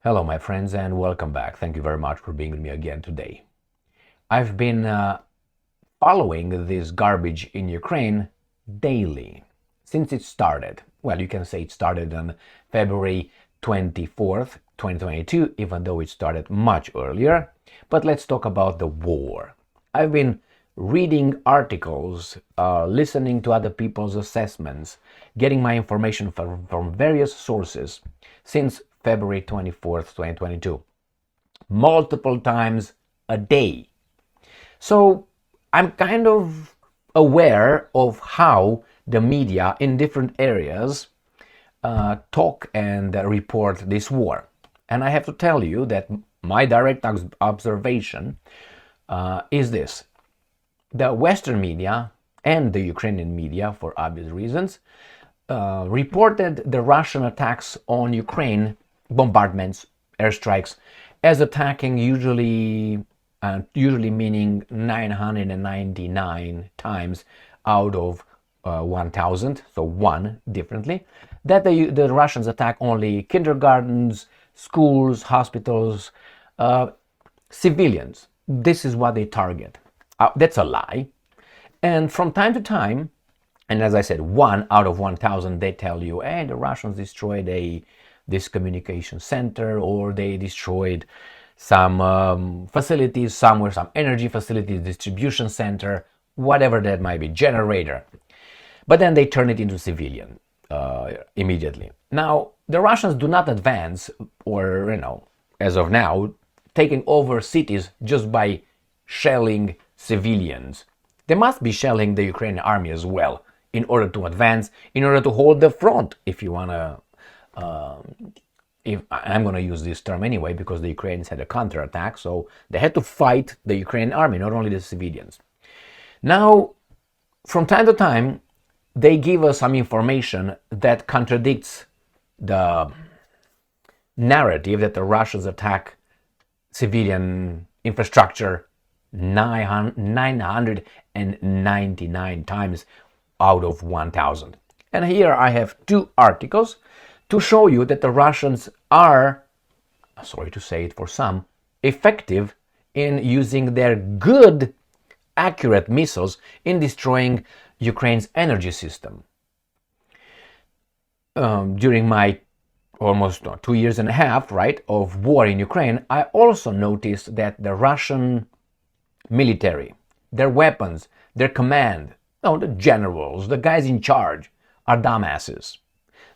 Hello, my friends, and welcome back. Thank you very much for being with me again today. I've been following this garbage in Ukraine daily since it started. Well, you can say it started on February 24th, 2022, even though it started much earlier. But let's talk about the war. I've been reading articles, listening to other people's assessments, getting my information from various sources since February 24th, 2022, multiple times a day. So I'm kind of aware of how the media in different areas talk and report this war. And I have to tell you that my direct observation is this. The Western media and the Ukrainian media, for obvious reasons, reported the Russian attacks on Ukraine, bombardments, airstrikes, as attacking usually meaning 999 times out of 1,000, so one differently, that the Russians attack only kindergartens, schools, hospitals, civilians. This is what they target. That's a lie. And from time to time, and as I said, 1 out of 1,000, they tell you, hey, the Russians destroyed this communication center, or they destroyed some facilities somewhere, some energy facilities, distribution center, whatever that might be, generator. But then they turn it into civilian immediately. Now, the Russians do not advance, or, as of now, taking over cities just by shelling civilians. They must be shelling the Ukrainian army as well in order to advance, in order to hold the front, if you want to. If I'm going to use this term anyway, because the Ukrainians had a counterattack, so they had to fight the Ukrainian army, not only the civilians. Now, from time to time, they give us some information that contradicts the narrative that the Russians attack civilian infrastructure 999 times out of 1,000. And here I have two articles to show you that the Russians are, sorry to say it for some, effective in using their good, accurate missiles in destroying Ukraine's energy system. During my almost 2 years and a half, right, of war in Ukraine, I also noticed that the Russian military, their weapons, their command, the generals, the guys in charge, are dumbasses.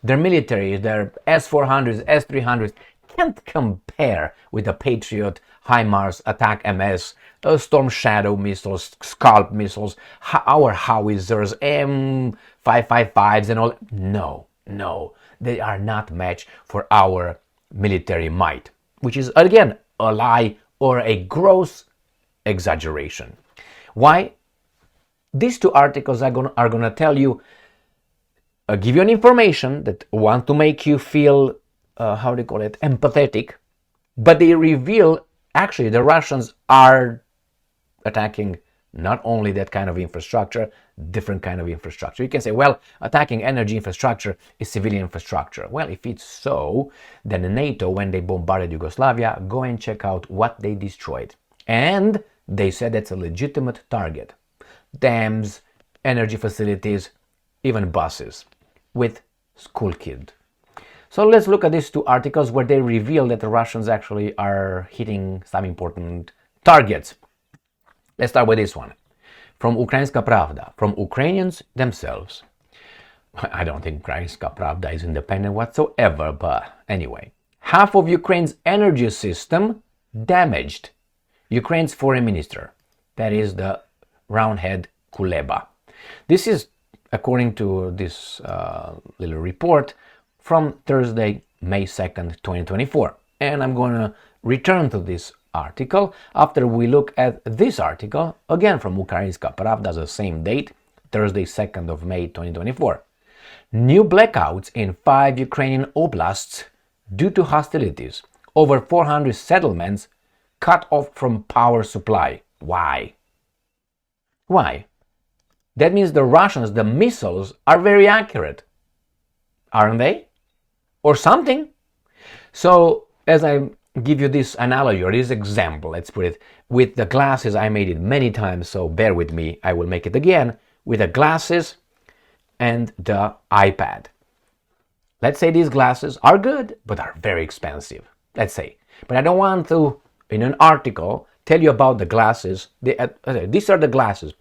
Their military, their S-400s, S-300s, can't compare with the Patriot, HIMARS, Attack MS, Storm Shadow missiles, Scalp missiles, our howitzers, M555s and all. No, they are not matched for our military might, which is, again, a lie or a gross exaggeration. Why? These two articles are going to tell you, give you an information that want to make you feel, empathetic, but they reveal actually the Russians are attacking not only that kind of infrastructure, different kind of infrastructure. You can say, well, attacking energy infrastructure is civilian infrastructure. Well, if it's so, then NATO, when they bombarded Yugoslavia, go and check out what they destroyed. And they said that's a legitimate target. Dams, energy facilities, even buses with school kids. So let's look at these two articles where they reveal that the Russians actually are hitting some important targets. Let's start with this one. From Ukrainska Pravda, from Ukrainians themselves. I don't think Ukrainska Pravda is independent whatsoever, but anyway. Half of Ukraine's energy system damaged. Ukraine's foreign minister, that is the roundhead Kuleba. This is according to this little report from Thursday, May 2nd, 2024. And I'm going to return to this article after we look at this article, again from Ukrainska Pravda, the same date, Thursday, 2nd of May, 2024. New blackouts in 5 Ukrainian oblasts due to hostilities. Over 400 settlements cut off from power supply. Why? That means the Russians, the missiles, are very accurate. Aren't they? Or something. So as I give you this analogy or this example, let's put it, with the glasses, I made it many times, so bear with me, I will make it again, with the glasses and the iPad. Let's say these glasses are good, but are very expensive, let's say. But I don't want to, in an article, tell you about the glasses. These are the glasses,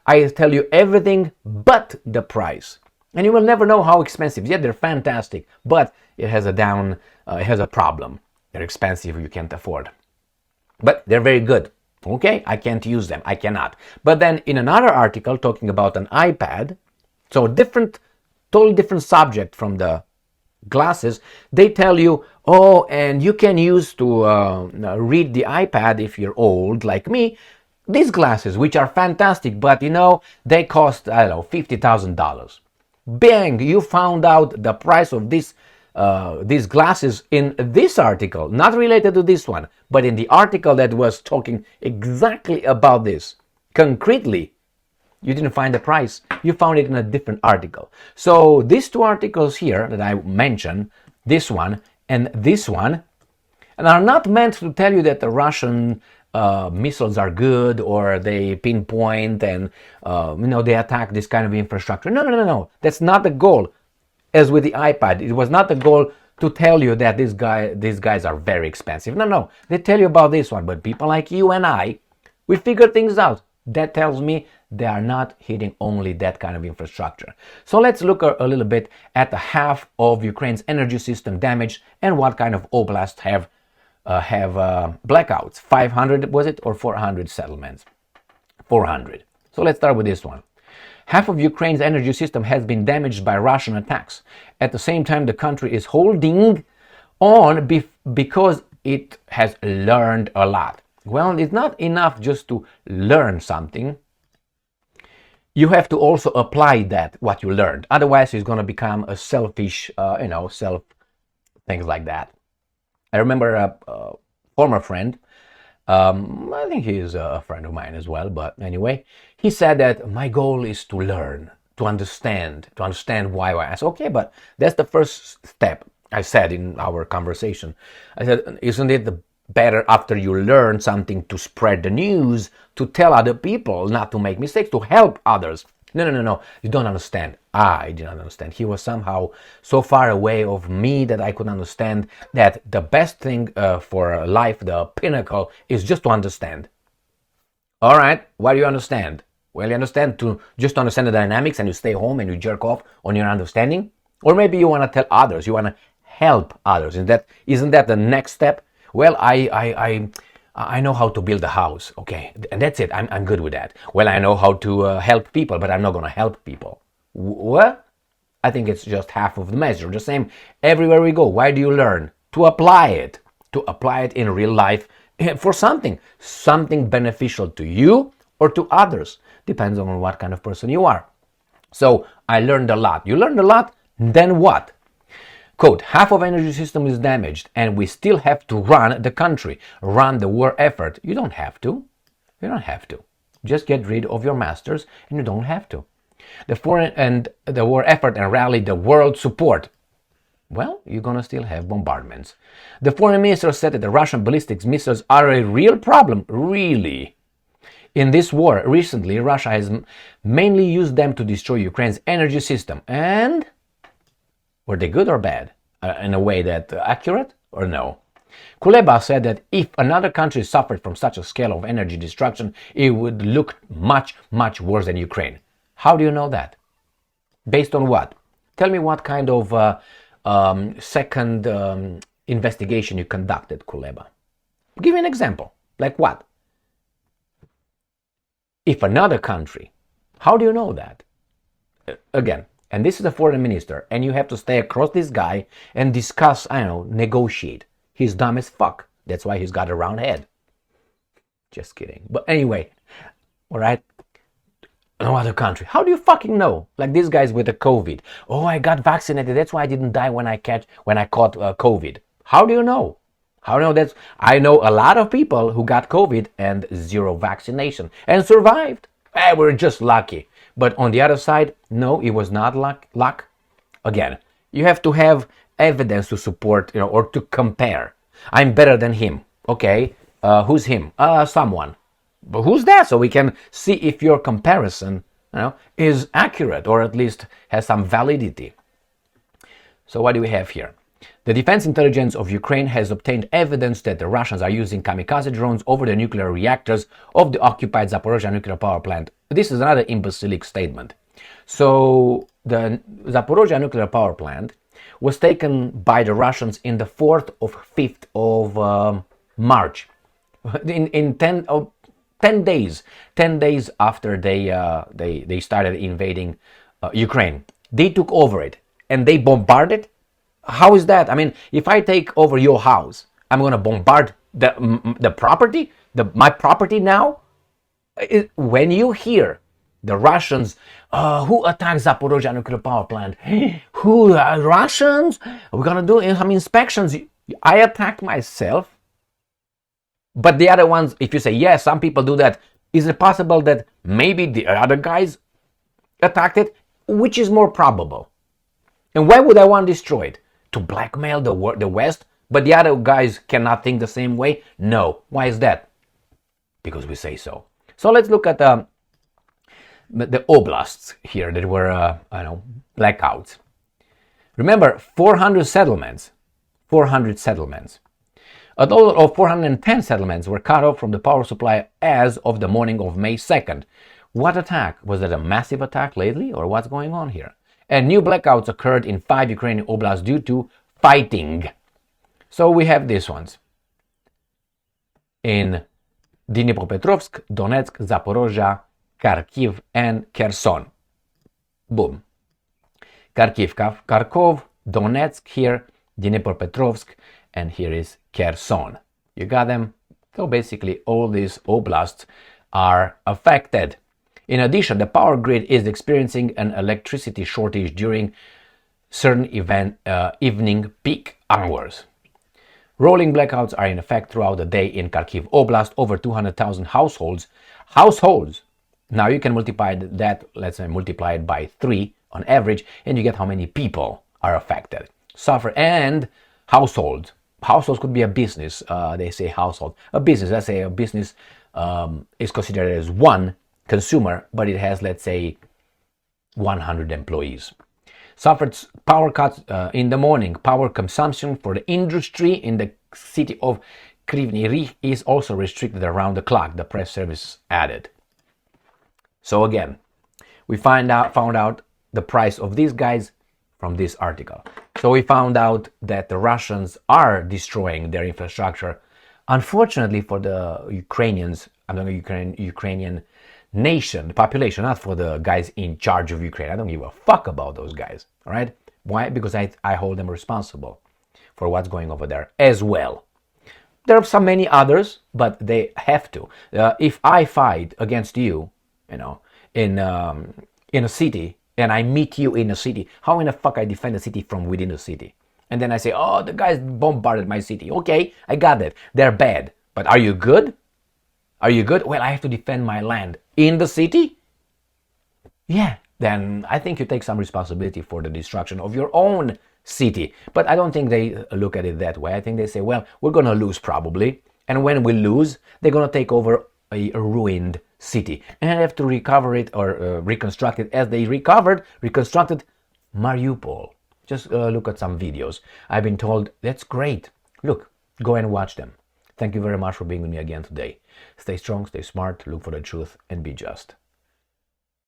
I tell you everything but the price. And you will never know how expensive. Yeah, they're fantastic, but it has a problem. They're expensive, you can't afford. But they're very good. Okay, I can't use them, I cannot. But then in another article talking about an iPad, so totally different subject from the glasses, they tell you, oh, and you can use to read the iPad if you're old like me, these glasses, which are fantastic, but they cost, I don't know, $50,000. Bang, you found out the price of these glasses in this article, not related to this one, but in the article that was talking exactly about this. Concretely, you didn't find the price. You found it in a different article. So these two articles here that I mentioned, this one and this one, and are not meant to tell you that the Russian missiles are good or they pinpoint and they attack this kind of infrastructure. No. That's not the goal. As with the iPad, it was not the goal to tell you that these guys are very expensive. No. They tell you about this one, but people like you and I, we figure things out. That tells me they are not hitting only that kind of infrastructure. So let's look a little bit at the half of Ukraine's energy system damaged and what kind of oblasts have blackouts. 500 was it, or 400 settlements? 400. So let's start with this one. Half of Ukraine's energy system has been damaged by Russian attacks. At the same time, the country is holding on because it has learned a lot. Well, it's not enough just to learn something. You have to also apply what you learned. Otherwise, it's going to become a selfish, things like that. I remember a former friend, I think he is a friend of mine as well, but anyway, he said that my goal is to learn, to understand why. I said, okay, but that's the first step. I said in our conversation, I said, isn't it better after you learn something to spread the news, to tell other people not to make mistakes, to help others? No, you don't understand. I did not understand. He was somehow so far away of me that I could understand that the best thing for life, the pinnacle, is just to understand. All right, what do you understand? Well, you understand to just understand the dynamics and you stay home and you jerk off on your understanding? Or maybe you want to tell others, you want to help others. Isn't that the next step? Well, I know how to build a house, okay, and that's it. I'm good with that. Well, I know how to help people, but I'm not going to help people. What? I think it's just half of the measure. The same everywhere we go. Why do you learn? To apply it in real life for something beneficial to you or to others. Depends on what kind of person you are. So I learned a lot. You learned a lot, then what? Quote, half of energy system is damaged and we still have to run the country, run the war effort. You don't have to. You don't have to. Just get rid of your masters and you don't have to. The war effort and rally the world support. Well, you're going to still have bombardments. The foreign minister said that the Russian ballistic missiles are a real problem. Really? In this war, recently, Russia has mainly used them to destroy Ukraine's energy system. And were they good or bad? In a way that accurate or no? Kuleba said that if another country suffered from such a scale of energy destruction, it would look much, much worse than Ukraine. How do you know that? Based on what? Tell me what kind of second investigation you conducted, Kuleba. Give me an example. Like what? If another country, how do you know that? Again, and this is the foreign minister, and you have to stay across this guy and discuss, negotiate. He's dumb as fuck. That's why he's got a round head. Just kidding. But anyway, all right? No other country. How do you fucking know? Like these guys with the COVID. Oh, I got vaccinated. That's why I didn't die when I caught COVID. How do you know? How do you know that? I know a lot of people who got COVID and zero vaccination and survived. We're just lucky. But on the other side, no, it was not luck. Again, you have to have evidence to support, or to compare. I'm better than him. Okay, who's him? Someone. But who's that? So we can see if your comparison, is accurate or at least has some validity. So what do we have here? The defense intelligence of Ukraine has obtained evidence that the Russians are using kamikaze drones over the nuclear reactors of the occupied Zaporozhye nuclear power plant. This is another imbecilic statement. So the Zaporozhye nuclear power plant was taken by the Russians in the 4th or 5th of March. In 10 days after they started invading Ukraine. They took over it and they bombarded. How is that? I mean, if I take over your house, I'm going to bombard the property, my property now? When you hear the Russians, who attacked Zaporozhye nuclear power plant? Who, Russians? We're going to do some inspections. I attacked myself. But the other ones, if you say, yes, some people do that, is it possible that maybe the other guys attacked it? Which is more probable? And why would I want destroyed? To blackmail the West? But the other guys cannot think the same way? No. Why is that? Because we say so. So let's look at the oblasts here that were, blackouts. Remember, 400 settlements. A total of 410 settlements were cut off from the power supply as of the morning of May 2nd. What attack? Was it a massive attack lately, or what's going on here? And new blackouts occurred in 5 Ukrainian oblasts due to fighting. So we have these ones. In Dnipropetrovsk, Donetsk, Zaporozhye, Kharkiv, and Kherson. Boom. Kharkov, Donetsk here, Dnipropetrovsk, and here is Kherson. You got them? So basically all these oblasts are affected. In addition, the power grid is experiencing an electricity shortage during certain evening peak hours. Rolling blackouts are in effect throughout the day in Kharkiv Oblast, over 200,000 households. Now you can multiply that, let's say multiply it by 3 on average, and you get how many people are affected. Suffer and households. Households could be a business. They say household. A business, let's say a business is considered as one consumer, but it has, let's say, 100 employees. Suffered power cuts in the morning. Power consumption for the industry in the city of Kryvyi Rih is also restricted around the clock, the press service added. So again, we found out the price of these guys from this article. So we found out that the Russians are destroying their infrastructure. Unfortunately for the Ukrainians, Ukrainian nation, the population, not for the guys in charge of Ukraine. I don't give a fuck about those guys, all right? Why? Because I hold them responsible for what's going over there as well. There are so many others, but they have to. If I fight against you, in a city, and I meet you in a city, how in the fuck I defend a city from within the city? And then I say, oh, the guys bombarded my city. Okay, I got that. They're bad. But are you good? Are you good? Well, I have to defend my land in the city? Yeah, then I think you take some responsibility for the destruction of your own city. But I don't think they look at it that way. I think they say, well, we're going to lose probably. And when we lose, they're going to take over a ruined city. And I have to recover it or reconstruct it as they reconstructed Mariupol. Just look at some videos. I've been told, that's great. Look, go and watch them. Thank you very much for being with me again today. Stay strong, stay smart, look for the truth, and be just.